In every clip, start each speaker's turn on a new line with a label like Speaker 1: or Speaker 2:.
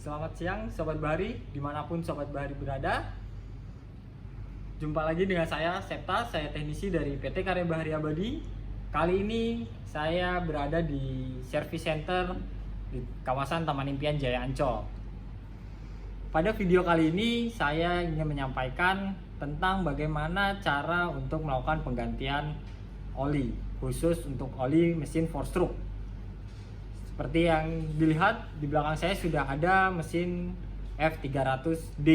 Speaker 1: Selamat siang Sobat Bahari, dimanapun Sobat Bahari berada. Jumpa lagi dengan saya, Septa, saya teknisi dari PT Karya Bahari Abadi. Kali ini saya berada di Service Center di kawasan Taman Impian Jaya Ancol. Pada video kali ini saya ingin menyampaikan tentang bagaimana cara untuk melakukan penggantian oli, khusus untuk oli mesin 4-stroke. Seperti yang dilihat di belakang saya sudah ada mesin F300D.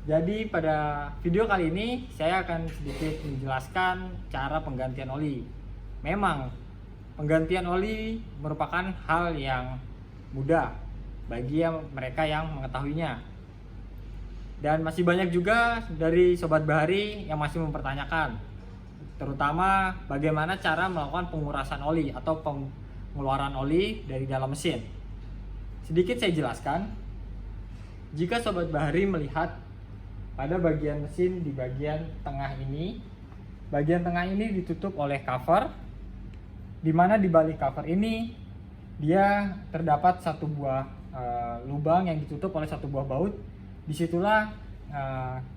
Speaker 1: Jadi pada video kali ini saya akan sedikit menjelaskan cara penggantian oli. Memang penggantian oli merupakan hal yang mudah bagi mereka yang mengetahuinya. Dan masih banyak juga dari Sobat Bahari yang masih mempertanyakan, terutama bagaimana cara melakukan pengurasan oli atau pengeluaran oli dari dalam mesin. Sedikit saya jelaskan. Jika Sobat Bahari melihat pada bagian mesin di bagian tengah ini, bagian tengah ini ditutup oleh cover, di mana di balik cover ini dia terdapat satu buah lubang yang ditutup oleh satu buah baut. Disitulah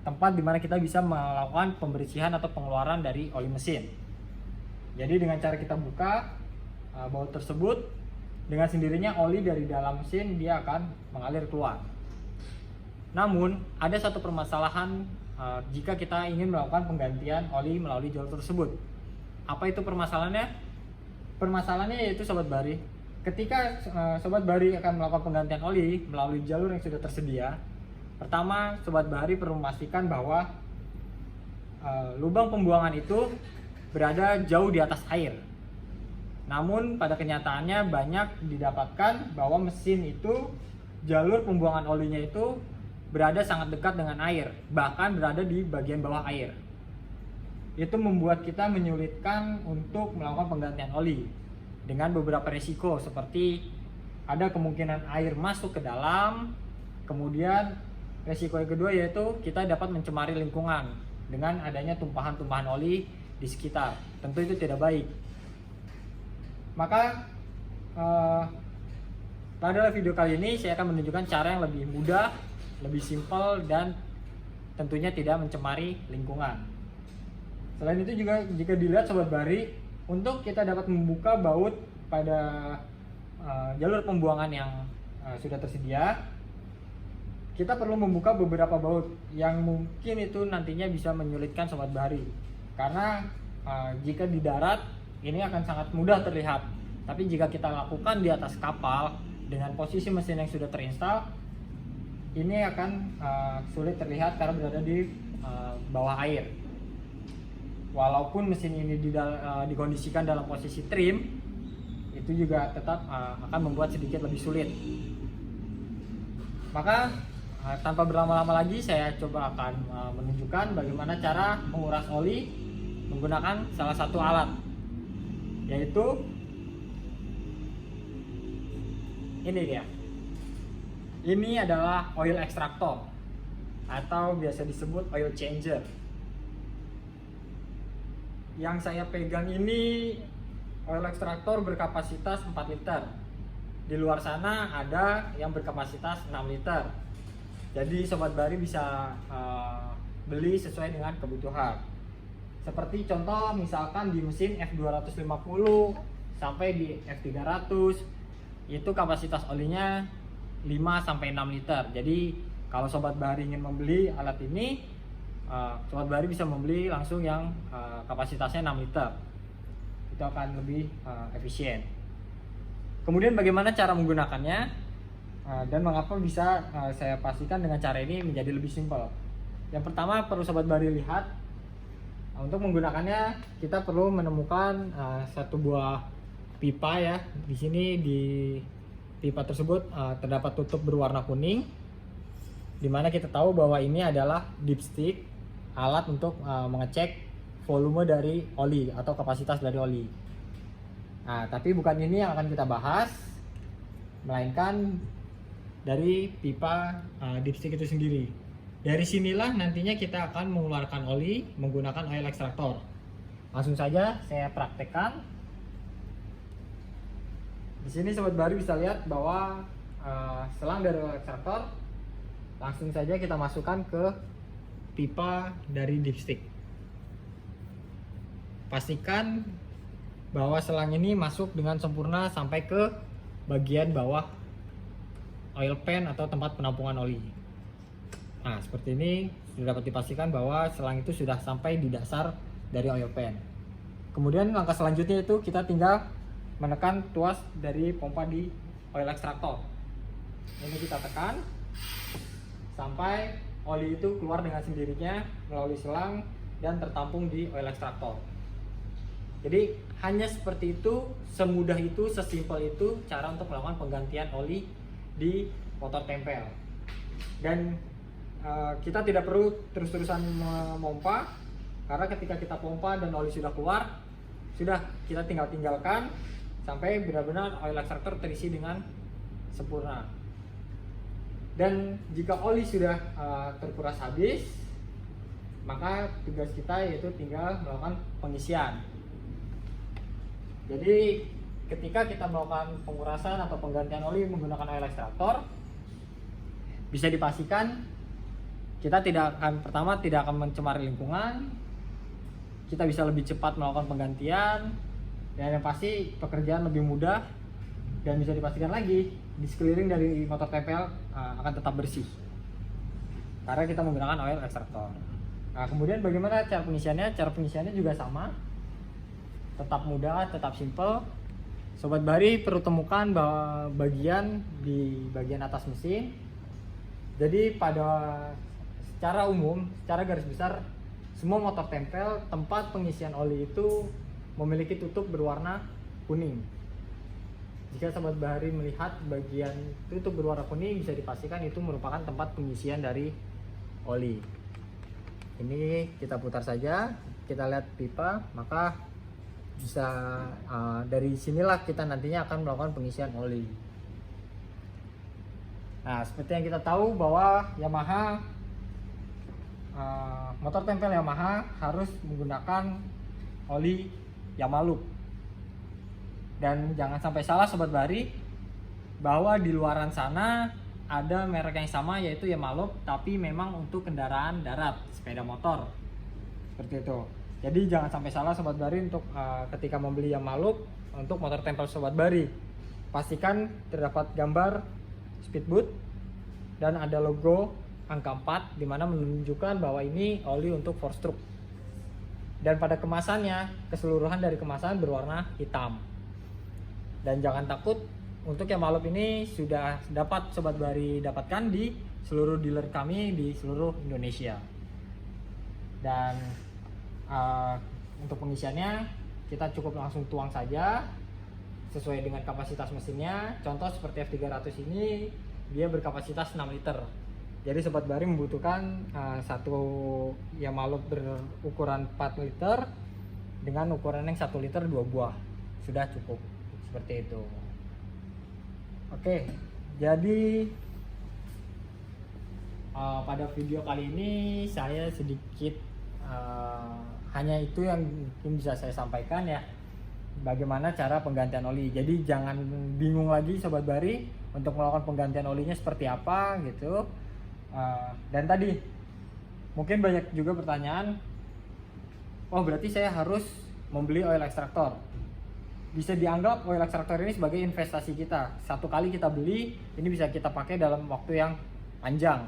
Speaker 1: tempat dimana kita bisa melakukan pembersihan atau pengeluaran dari oli mesin. Jadi dengan cara kita buka baut tersebut, dengan sendirinya oli dari dalam mesin dia akan mengalir keluar. Namun ada satu permasalahan jika kita ingin melakukan penggantian oli melalui jalur tersebut. Apa itu permasalahannya? Permasalahannya yaitu Sobat Bahari, ketika Sobat Bahari akan melakukan penggantian oli melalui jalur yang sudah tersedia, pertama Sobat Bahari perlu memastikan bahwa lubang pembuangan itu berada jauh di atas air. Namun pada kenyataannya banyak didapatkan bahwa mesin itu jalur pembuangan olinya itu berada sangat dekat dengan air, bahkan berada di bagian bawah air. Itu membuat kita menyulitkan untuk melakukan penggantian oli dengan beberapa resiko, seperti ada kemungkinan air masuk ke dalam. Kemudian resiko yang kedua yaitu kita dapat mencemari lingkungan dengan adanya tumpahan-tumpahan oli di sekitar. Tentu itu tidak baik. Maka pada video kali ini saya akan menunjukkan cara yang lebih mudah, lebih simpel, dan tentunya tidak mencemari lingkungan. Selain itu juga jika dilihat Sobat Bahari, untuk kita dapat membuka baut pada jalur pembuangan yang sudah tersedia, kita perlu membuka beberapa baut yang mungkin itu nantinya bisa menyulitkan Sobat Bahari. Karena jika di darat ini akan sangat mudah terlihat, tapi jika kita lakukan di atas kapal dengan posisi mesin yang sudah terinstall, ini akan sulit terlihat karena berada di bawah air. Walaupun mesin ini dikondisikan dalam posisi trim, itu juga tetap akan membuat sedikit lebih sulit. Maka tanpa berlama-lama lagi, saya coba akan menunjukkan bagaimana cara menguras oli menggunakan salah satu alat, yaitu ini dia. Ini adalah oil extractor atau biasa disebut oil changer. Yang saya pegang ini oil extractor berkapasitas 4 liter. Di luar sana ada yang berkapasitas 6 liter. Jadi Sobat Bahari bisa beli sesuai dengan kebutuhan. Seperti contoh misalkan di mesin F250 sampai di F300, itu kapasitas olinya 5-6 liter. Jadi kalau Sobat Bahari ingin membeli alat ini, Sobat Bahari bisa membeli langsung yang kapasitasnya 6 liter. Itu akan lebih efisien. Kemudian bagaimana cara menggunakannya dan mengapa bisa saya pastikan dengan cara ini menjadi lebih simpel. Yang pertama perlu Sobat Bahari lihat, untuk menggunakannya kita perlu menemukan satu buah pipa ya. Di sini di pipa tersebut terdapat tutup berwarna kuning, dimana kita tahu bahwa ini adalah dipstick, alat untuk mengecek volume dari oli atau kapasitas dari oli. Nah, tapi bukan ini yang akan kita bahas, melainkan dari pipa dipstick itu sendiri. Dari sinilah nantinya kita akan mengeluarkan oli menggunakan oil extractor. Langsung saja saya praktekkan. Di sini Sobat Bahari bisa lihat bahwa selang dari oil extractor, langsung saja kita masukkan ke pipa dari dipstick. Pastikan bahwa selang ini masuk dengan sempurna sampai ke bagian bawah oil pan atau tempat penampungan oli. Nah, seperti ini sudah dapat dipastikan bahwa selang itu sudah sampai di dasar dari oil pan. Kemudian langkah selanjutnya itu kita tinggal menekan tuas dari pompa di oil extractor. Ini kita tekan sampai oli itu keluar dengan sendirinya melalui selang dan tertampung di oil extractor. Jadi hanya seperti itu, semudah itu, sesimpel itu cara untuk melakukan penggantian oli di motor tempel. Dan kita tidak perlu terus-terusan memompa, karena ketika kita pompa dan oli sudah keluar, sudah kita tinggalkan sampai benar-benar oil extractor terisi dengan sempurna. Dan jika oli sudah terkuras habis, maka tugas kita yaitu tinggal melakukan pengisian. Jadi ketika kita melakukan pengurasan atau penggantian oli menggunakan oil extractor, bisa dipastikan kita tidak akan mencemari lingkungan, kita bisa lebih cepat melakukan penggantian, dan yang pasti pekerjaan lebih mudah, dan bisa dipastikan lagi di sekeliling dari motor tempel akan tetap bersih karena kita menggunakan oil extractor. Nah, kemudian bagaimana cara pengisiannya? Cara pengisiannya juga sama, tetap mudah, tetap simple. Sobat Bahari perlu temukan bahwa bagian di bagian atas mesin. Jadi secara umum, secara garis besar, semua motor tempel tempat pengisian oli itu memiliki tutup berwarna kuning. Jika Sobat Bahari melihat bagian tutup berwarna kuning, bisa dipastikan itu merupakan tempat pengisian dari oli. Ini kita putar saja, kita lihat pipa, maka bisa dari sinilah kita nantinya akan melakukan pengisian oli. Nah, seperti yang kita tahu bahwa Yamaha motor tempel Yamaha harus menggunakan oli Yamaluk. Dan jangan sampai salah Sobat Bahari, bahwa di luaran sana ada merek yang sama yaitu Yamaluk, tapi memang untuk kendaraan darat, sepeda motor. Seperti itu. Jadi jangan sampai salah Sobat Bahari untuk ketika membeli Yamaluk untuk motor tempel Sobat Bahari. Pastikan terdapat gambar speedboot dan ada logo angka 4 di mana menunjukkan bahwa ini oli untuk 4-stroke. Dan pada kemasannya, keseluruhan dari kemasan berwarna hitam. Dan jangan takut, untuk Yamaluk ini sudah dapat Sobat Bahari dapatkan di seluruh dealer kami di seluruh Indonesia. Dan untuk pengisiannya kita cukup langsung tuang saja sesuai dengan kapasitas mesinnya. Contoh seperti F300 ini dia berkapasitas 6 liter. Jadi Sobat Bahari membutuhkan satu Yamaluk berukuran 4 liter dengan ukuran yang 1 liter 2 buah. Sudah cukup seperti itu. Oke, jadi pada video kali ini saya sedikit hanya itu yang mungkin bisa saya sampaikan ya, bagaimana cara penggantian oli. Jadi jangan bingung lagi Sobat Bahari untuk melakukan penggantian olinya seperti apa gitu. Dan tadi mungkin banyak juga pertanyaan, oh berarti saya harus membeli oil extractor. Bisa dianggap oil extractor ini sebagai investasi kita. Satu kali kita beli, ini bisa kita pakai dalam waktu yang panjang.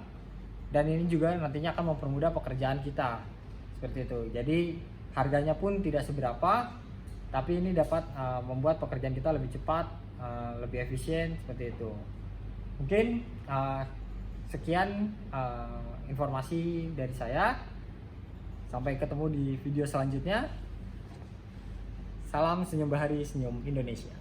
Speaker 1: Dan ini juga nantinya akan mempermudah pekerjaan kita. Seperti itu. Jadi harganya pun tidak seberapa, tapi ini dapat membuat pekerjaan kita lebih cepat, lebih efisien, seperti itu. Mungkin sekian informasi dari saya. Sampai ketemu di video selanjutnya. Salam Senyum Bahari, Senyum Indonesia.